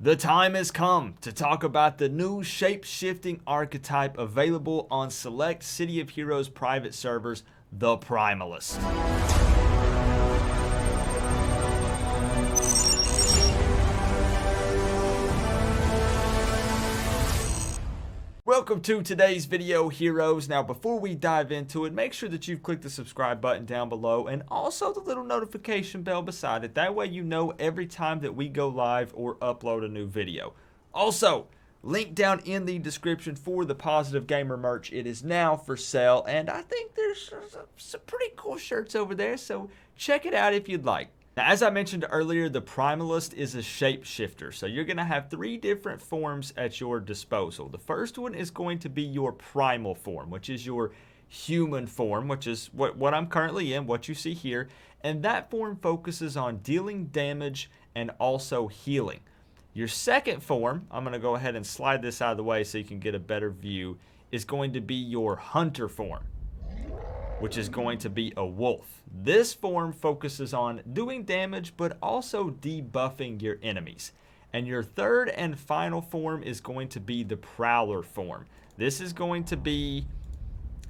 The time has come to talk about the new shape-shifting archetype available on select City of Heroes private servers, the Primalist. Welcome to today's video, heroes. Now, before we dive into it, make sure that you've clicked the subscribe button down below and also the little notification bell beside it. That way you know every time that we go live or upload a new video. Also, link down in the description for the Positive Gamer merch. It is now for sale, and I think there's some pretty cool shirts over there, so check it out if you'd like. Now, as I mentioned earlier, the Primalist is a shapeshifter, so you're going to have three different forms at your disposal. The first one is going to be your primal form, which is your human form, which is what I'm currently in, what you see here, and that form focuses on dealing damage and also healing. Your second form, I'm going to go ahead and slide this out of the way so you can get a better view, is going to be your hunter form, which is going to be a wolf. This form focuses on doing damage, but also debuffing your enemies. And your third and final form is going to be the prowler form. This is going to be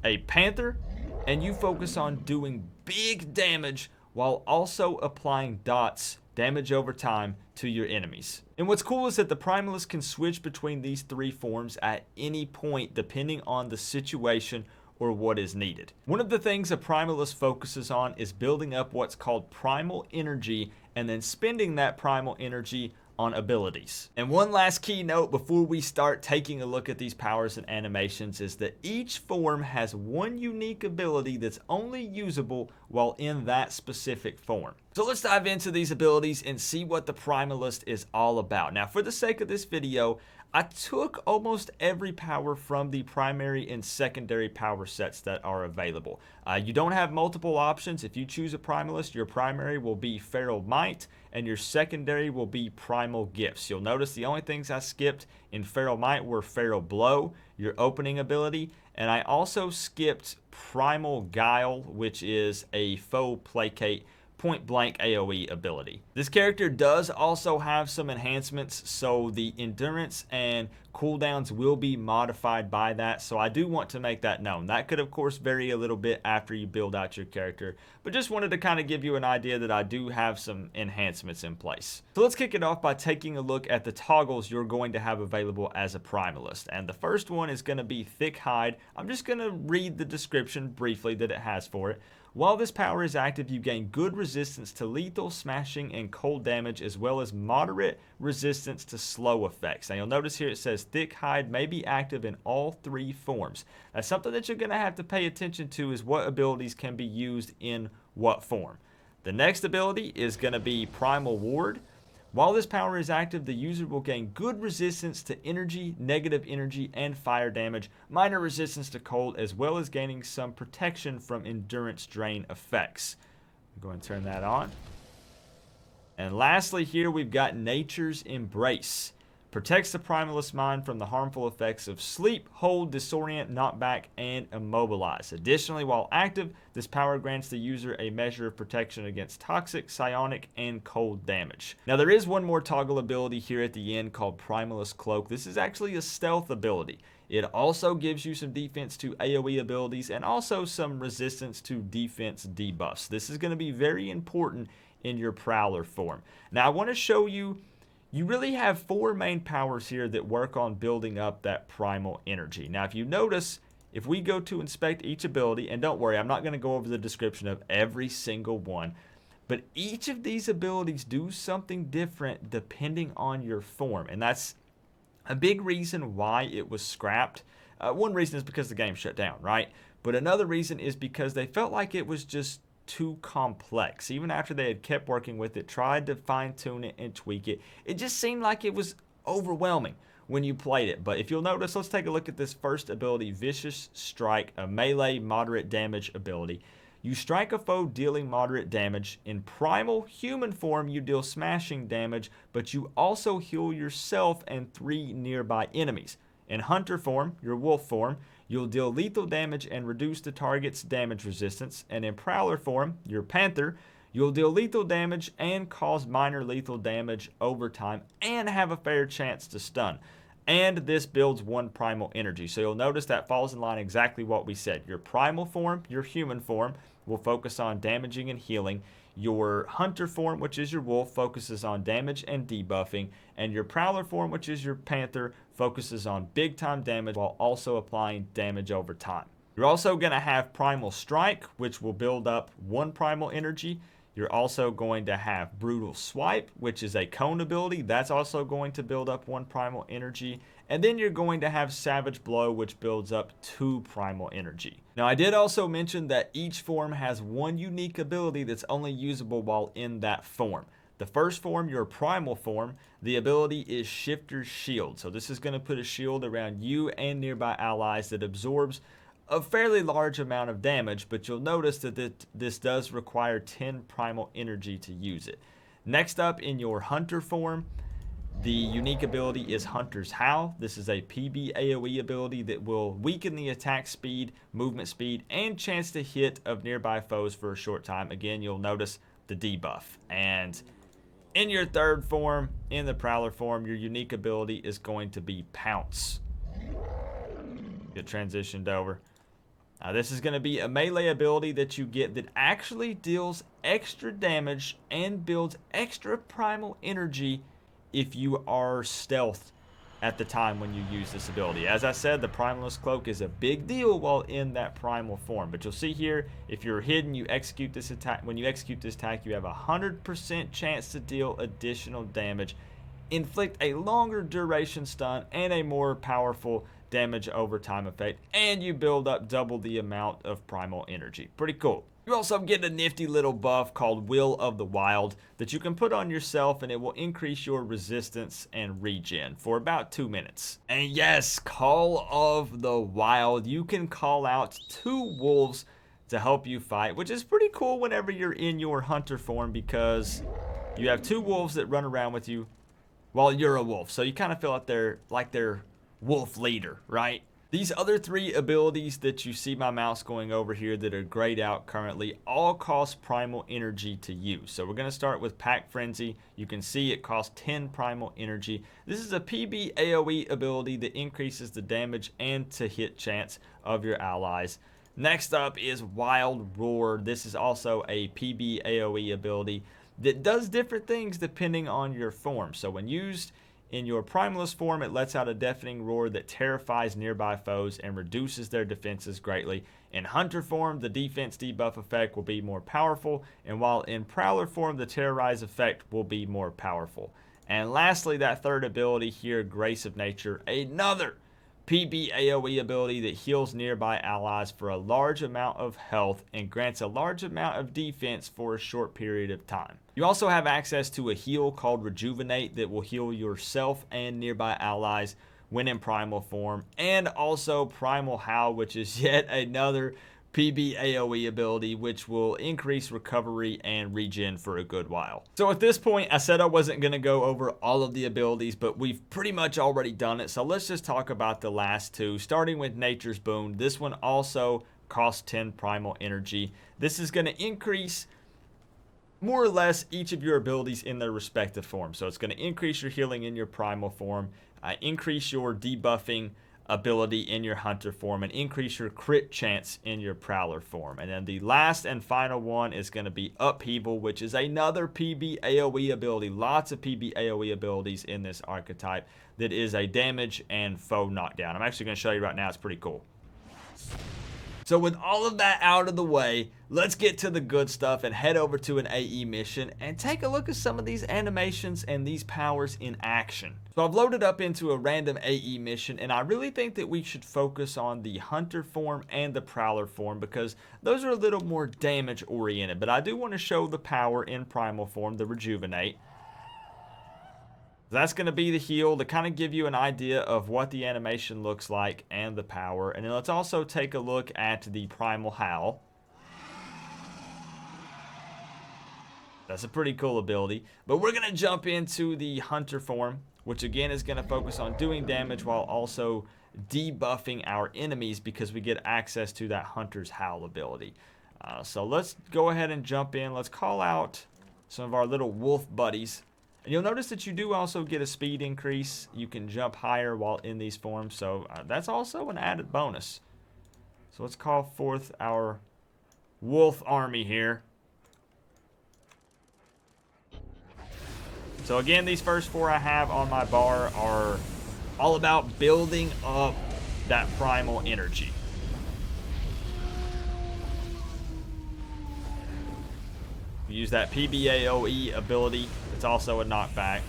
a panther, and you focus on doing big damage while also applying dots, damage over time, to your enemies. And what's cool is that the Primalist can switch between these three forms at any point depending on the situation or what is needed. One of the things a Primalist focuses on is building up what's called Primal Energy and then spending that Primal Energy on abilities. And one last key note before we start taking a look at these powers and animations is that each form has one unique ability that's only usable while in that specific form. So let's dive into these abilities and see what the Primalist is all about. Now, for the sake of this video, I took almost every power from the primary and secondary power sets that are available. You don't have multiple options. If you choose a Primalist, your primary will be Feral Might and your secondary will be Primal Gifts. You'll notice the only things I skipped in Feral Might were Feral Blow, your opening ability, and I also skipped Primal Guile, which is a foe placate point blank AoE ability. This character does also have some enhancements, so the endurance and cooldowns will be modified by that, so I do want to make that known. That could of course vary a little bit after you build out your character, but just wanted to kind of give you an idea that I do have some enhancements in place. So let's kick it off by taking a look at the toggles you're going to have available as a Primalist, and the first one is going to be Thick Hide. I'm just going to read the description briefly that it has for it. While this power is active, you gain good resistance to lethal, smashing, and cold damage, as well as moderate resistance to slow effects. Now you'll notice here it says Thick Hide may be active in all three forms. That's something that you're going to have to pay attention to, is what abilities can be used in what form. The next ability is going to be Primal Ward. While this power is active, the user will gain good resistance to energy, negative energy, and fire damage, minor resistance to cold, as well as gaining some protection from endurance drain effects. I'm going to turn that on. And lastly here we've got Nature's Embrace. Protects the Primalist mind from the harmful effects of sleep, hold, disorient, knockback, and immobilize. Additionally, while active, this power grants the user a measure of protection against toxic, psionic, and cold damage. Now there is one more toggle ability here at the end called Primalist Cloak. This is actually a stealth ability. It also gives you some defense to AoE abilities and also some resistance to defense debuffs. This is going to be very important in your Prowler form. Now I want to show you really have four main powers here that work on building up that primal energy. Now, if you notice, if we go to inspect each ability, and don't worry, I'm not going to go over the description of every single one, but each of these abilities do something different depending on your form, and that's a big reason why it was scrapped. One reason is because the game shut down, right? But another reason is because they felt like it was just too complex. Even after they had kept working with it, tried to fine-tune it and tweak it, it just seemed like it was overwhelming when you played it. But if you'll notice, let's take a look at this first ability, Vicious Strike, a melee moderate damage ability. You strike a foe dealing moderate damage. In primal human form, you deal smashing damage, but you also heal yourself and 3 nearby enemies. In hunter form, your wolf form, you'll deal lethal damage and reduce the target's damage resistance. And in prowler form, your panther, You'll deal lethal damage and cause minor lethal damage over time and have a fair chance to stun. And this builds 1 primal energy. So you'll notice that falls in line exactly what we said. Your primal form, your human form, will focus on damaging and healing. Your hunter form, which is your wolf, focuses on damage and debuffing. And your prowler form, which is your panther, focuses on big time damage while also applying damage over time. You're also going to have Primal Strike, which will build up 1 primal energy. You're also going to have Brutal Swipe, which is a cone ability. That's also going to build up 1 primal energy. And then you're going to have Savage Blow, which builds up 2 primal energy. Now, I did also mention that each form has 1 unique ability that's only usable while in that form. The first form, your primal form, the ability is Shifter's Shield. So this is going to put a shield around you and nearby allies that absorbs a fairly large amount of damage, but you'll notice that this does require 10 primal energy to use it. Next up, in your hunter form, the unique ability is Hunter's Howl. This is a PB AoE ability that will weaken the attack speed, movement speed, and chance to hit of nearby foes for a short time. Again, you'll notice the debuff. And in your third form, in the Prowler form, your unique ability is going to be Pounce. Get transitioned over. Now, this is going to be a melee ability that you get that actually deals extra damage and builds extra primal energy if you are stealthed at the time when you use this ability. As I said, the Primalist Cloak is a big deal while in that primal form. But you'll see here, if you're hidden, you execute this attack. When you execute this attack, you have a 100% chance to deal additional damage, inflict a longer duration stun, and a more powerful damage over time effect, and you build up double the amount of primal energy. Pretty cool. You also get a nifty little buff called Will of the Wild that you can put on yourself, and it will increase your resistance and regen for about 2 minutes. And yes, Call of the Wild. You can call out 2 wolves to help you fight, which is pretty cool whenever you're in your hunter form, because you have 2 wolves that run around with you while you're a wolf. So you kind of feel like they're wolf leader, right? These other 3 abilities that you see my mouse going over here that are grayed out currently all cost primal energy to use. So we're going to start with Pack Frenzy. You can see it costs 10 primal energy. This is a PB AoE ability that increases the damage and to hit chance of your allies. Next up is Wild Roar. This is also a PB AoE ability that does different things depending on your form. So when used in your Primalist form, it lets out a deafening roar that terrifies nearby foes and reduces their defenses greatly. In Hunter form, the defense debuff effect will be more powerful, and while in Prowler form, the terrorize effect will be more powerful. And lastly, that third ability here, Grace of Nature, another PB AoE ability that heals nearby allies for a large amount of health and grants a large amount of defense for a short period of time. You also have access to a heal called Rejuvenate that will heal yourself and nearby allies when in primal form, and also Primal Howl, which is yet another PB AoE ability which will increase recovery and regen for a good while. So at this point, I said I wasn't going to go over all of the abilities, but we've pretty much already done it. So let's just talk about the last 2, starting with Nature's Boon. This one also costs 10 primal energy. This is going to increase more or less each of your abilities in their respective form. So it's going to increase your healing in your primal form, increase your debuffing ability in your hunter form, and increase your crit chance in your prowler form. And then the last and final one is going to be Upheaval, which is another PB AoE ability. Lots of PB AoE abilities in this archetype that is a damage and foe knockdown. I'm actually going to show you right now. It's pretty cool. So with all of that out of the way, let's get to the good stuff and head over to an AE mission and take a look at some of these animations and these powers in action. So I've loaded up into a random AE mission, and I really think that we should focus on the Hunter form and the Prowler form because those are a little more damage oriented. But I do want to show the power in Primal form, the Rejuvenate. That's going to be the heal to kind of give you an idea of what the animation looks like and the power. And then let's also take a look at the Primal Howl. That's a pretty cool ability. But we're going to jump into the Hunter form, which again is going to focus on doing damage while also debuffing our enemies because we get access to that Hunter's Howl ability. So let's go ahead and jump in. Let's call out some of our little wolf buddies. And you'll notice that you do also get a speed increase. You can jump higher while in these forms, so that's also an added bonus. So let's call forth our wolf army here. So again, these first 4 I have on my bar are all about building up that primal energy. Use that 𝐃𝐄𝐑𝐄 ability. It's also a knockback.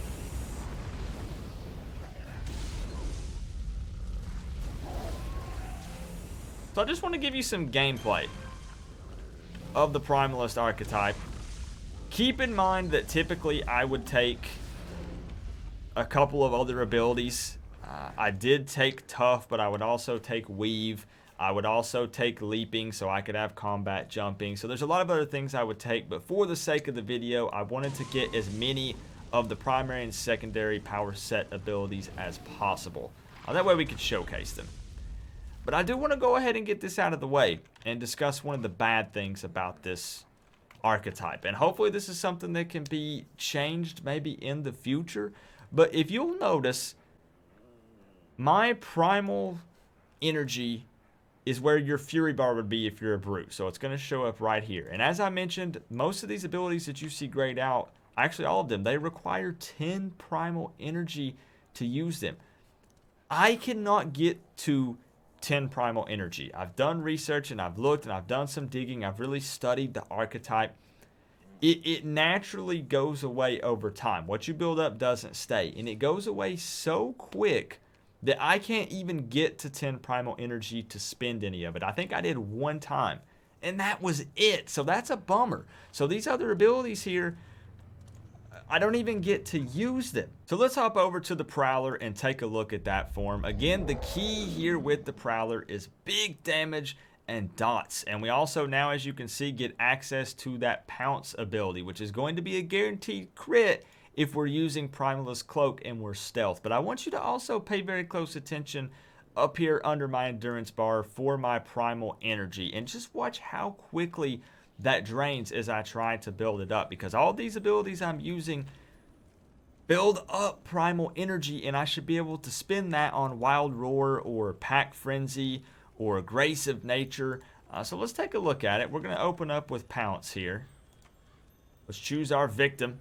So I just want to give you some gameplay of the Primalist Archetype. Keep in mind that typically I would take a couple of other abilities. I did take Tough, but I would also take Weave. I would also take Leaping, so I could have Combat Jumping. So there's a lot of other things I would take, but for the sake of the video, I wanted to get as many of the primary and secondary power set abilities as possible. That way we could showcase them. But I do want to go ahead and get this out of the way and discuss one of the bad things about this archetype. And hopefully this is something that can be changed maybe in the future. But if you'll notice, my Primal Energy is where your Fury bar would be if you're a brute. So it's going to show up right here. And as I mentioned, most of these abilities that you see grayed out, actually all of them, they require 10 Primal Energy to use them. I cannot get to 10 Primal Energy. I've done research and I've looked and I've done some digging. I've really studied the archetype. It naturally goes away over time. What you build up doesn't stay. And it goes away so quick that I can't even get to 10 Primal Energy to spend any of it. I think I did one time, and that was it. So that's a bummer. So these other abilities here, I don't even get to use them. So let's hop over to the Prowler and take a look at that form. Again, the key here with the Prowler is big damage and dots. And we also now, as you can see, get access to that Pounce ability, which is going to be a guaranteed crit if we're using Primalist Cloak and we're stealth. But I want you to also pay very close attention up here under my endurance bar for my Primal Energy. And just watch how quickly that drains as I try to build it up. Because all these abilities I'm using build up Primal Energy, and I should be able to spend that on Wild Roar or Pack Frenzy or Grace of Nature. So let's take a look at it. We're going to open up with Pounce here. Let's choose our victim.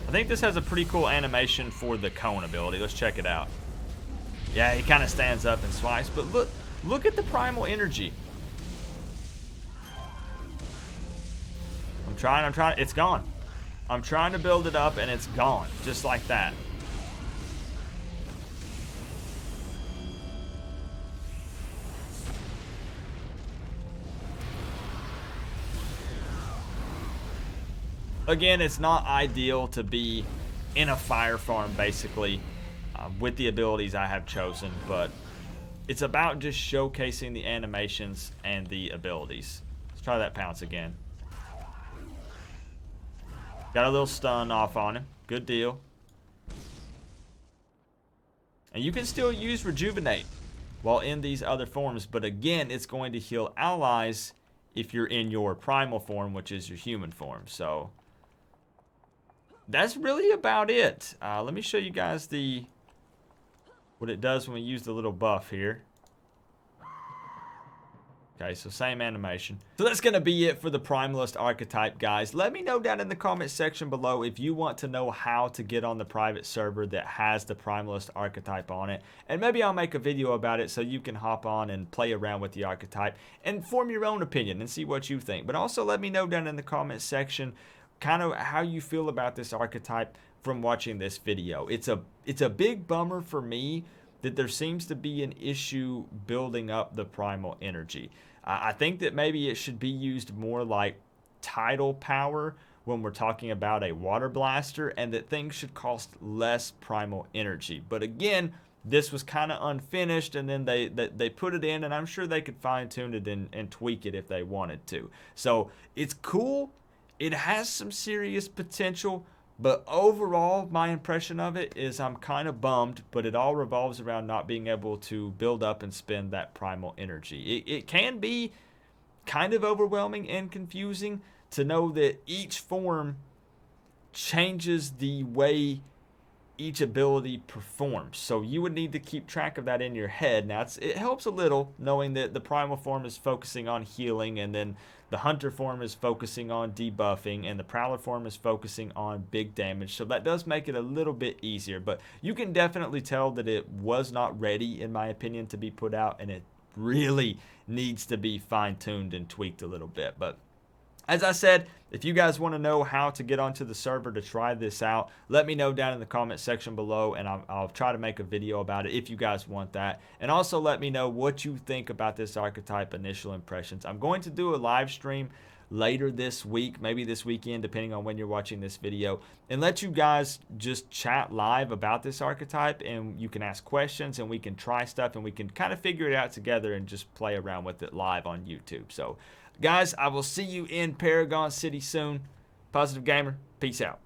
I think this has a pretty cool animation for the cone ability. Let's check it out. Yeah, he kind of stands up and swipes, but look at the Primal Energy. I'm trying, it's gone. I'm trying to build it up and it's gone, just like that. Again, it's not ideal to be in a fire farm, basically, with the abilities I have chosen, but it's about just showcasing the animations and the abilities. Let's try that Pounce again. Got a little stun off on him. Good deal. And you can still use Rejuvenate while in these other forms, but again, it's going to heal allies if you're in your primal form, which is your human form. So that's really about it. Let me show you guys what it does when we use the little buff here. Okay, so same animation. So that's going to be it for the Primalist Archetype, guys. Let me know down in the comment section below if you want to know how to get on the private server that has the Primalist Archetype on it. And maybe I'll make a video about it so you can hop on and play around with the archetype and form your own opinion and see what you think. But also let me know down in the comment section kind of how you feel about this archetype from watching this video. It's a big bummer for me that there seems to be an issue building up the Primal Energy. I think that maybe it should be used more like tidal power when we're talking about a water blaster, and that things should cost less Primal Energy. But again, this was kind of unfinished, and then they put it in, and I'm sure they could fine-tune it and tweak it if they wanted to. So it's cool. It has some serious potential, But overall, my impression of it is I'm kind of bummed, but it all revolves around not being able to build up and spend that primal energy. It can be kind of overwhelming and confusing to know that each form changes the way each ability performs. So you would need to keep track of that in your head. Now, it helps a little knowing that the primal form is focusing on healing, and then the hunter form is focusing on debuffing, and the prowler form is focusing on big damage. So that does make it a little bit easier, but you can definitely tell that it was not ready, in my opinion, to be put out, and it really needs to be fine-tuned and tweaked a little bit. But as I said, if you guys want to know how to get onto the server to try this out, let me know down in the comment section below, and I'll try to make a video about it if you guys want that. And also let me know what you think about this archetype, initial impressions. I'm going to do a live stream later this week, maybe this weekend, depending on when you're watching this video, and let you guys just chat live about this archetype, and you can ask questions, and we can try stuff, and we can kind of figure it out together and just play around with it live on YouTube. So guys, I will see you in Paragon City soon. Positive Gamer, peace out.